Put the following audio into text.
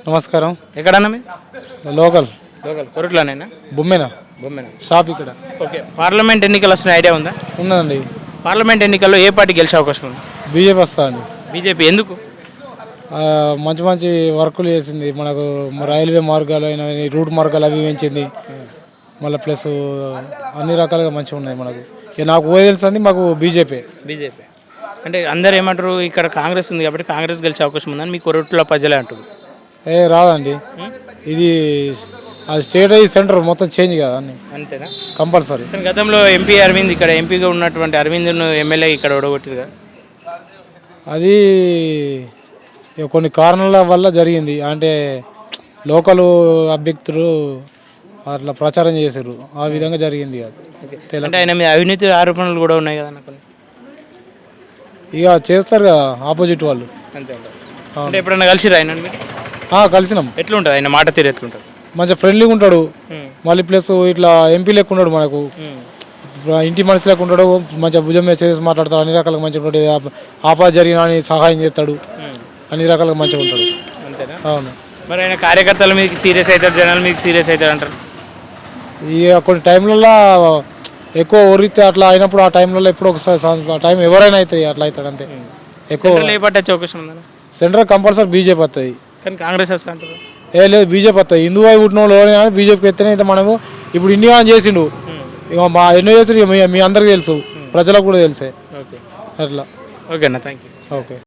నమస్కారం. ఎక్కడన్నా మీ local local కొరట్లోనేనా? బొమ్మెనా బొమ్మెనా? Shop ఇక్కడ ఓకే. పార్లమెంట్ ఎన్నికలు వస్తున్న ఐడియా ఉందా? ఉన్నదండి. పార్లమెంట్ ఎన్నికల్లో ఏ పార్టీ గెలిచే అవకాశం ఉంది? బీజేపీ వస్తా అండి. బీజేపీ ఎందుకు? మంచి మంచి వర్కులు చేసింది మనకు. రైల్వే మార్గాలు అయినా రూట్ మార్గాలు అవి పెంచింది. మళ్ళీ ప్లస్ అన్ని రకాలుగా మంచిగా ఉన్నాయి మనకు. నాకు ఓ తెలుస్తుంది మాకు బీజేపీ. బీజేపీ అంటే అందరు ఏమంటారు, ఇక్కడ కాంగ్రెస్ ఉంది కాబట్టి కాంగ్రెస్ గెలిచే అవకాశం ఉందని మీ కొరట్లో ప్రజలే అంటారు. రాదండి. ఇది అది స్టేట్ అయ్యి సెంటర్ మొత్తం చేంజ్ కదా అన్ని. అంతేనా? కంపల్సరీ. గతంలో ఎంపీ అరవింద్ ఇక్కడ ఎంపీగా ఉన్నటువంటి అరవింద్ను ఎమ్మెల్యే ఇక్కడ ఓడగొట్టిరుగా. అది కొన్ని కారణాల వల్ల జరిగింది. అంటే లోకల్ అభ్యర్థులు అట్లా ప్రచారం చేశారు, ఆ విధంగా జరిగింది. అంటే ఆయన మీద అవినీతి ఆరోపణలు కూడా ఉన్నాయి కదా కొన్ని. ఇక చేస్తారు కదా ఆపోజిట్ వాళ్ళు. అంతే అంటే ఎప్పుడన్నా కలిసిరా ఆయన మీరు? కలిసినాం. ఎట్లుంటుంది ఆయన మాట తీరు? ఎట్లుంటుంది? మంచిగా ఫ్రెండ్లీగా ఉంటాడు. మళ్ళీ ప్లస్ ఇట్లా ఎంపీ లెక్క ఉన్నాడు మనకు. ఇంటి మనిషి లెక్క ఉంటాడు. మంచిగా భుజం మీద చేసి మాట్లాడతాడు. అన్ని రకాలుగా మంచిగా ఉంటాడు. ఆపద జరిగిన అని సహాయం చేస్తాడు. అన్ని రకాలుగా మంచిగా ఉంటాడు. అంతేనా? అవును. మరి ఆయన కార్యకర్తల మీకు సీరియస్ అవుతారు, జనాలు మీకు సీరియస్ అవుతారు అంటారు. ఇక కొన్ని టైంలలో ఎక్కువ ఒరితే అట్లా అయినప్పుడు ఆ టైంలలో ఎప్పుడు ఒకసారి టైం ఎవరైనా అవుతాయి అట్లా అవుతాడు అంతే. ఎక్కువ ఏ పార్టీ వచ్చే అవకాశం ఉందా? సెంట్రల్ కంపల్సరీ బీజేపీ వస్తుంది. కానీ కాంగ్రెస్ వస్తా అంటారు. లేదు, బీజేపీ వస్తుంది. హిందూ అయి పుట్టిన వాళ్ళు బీజేపీకి ఎత్తనే అయితే మనము ఇప్పుడు ఇండియా చేసిండు. ఇక మా ఎన్నో చేసిండు. మీ అందరికీ తెలుసు, ప్రజలకు కూడా తెలిసే. ఓకే అట్లా. ఓకే అన్న, థ్యాంక్ యూ. ఓకే.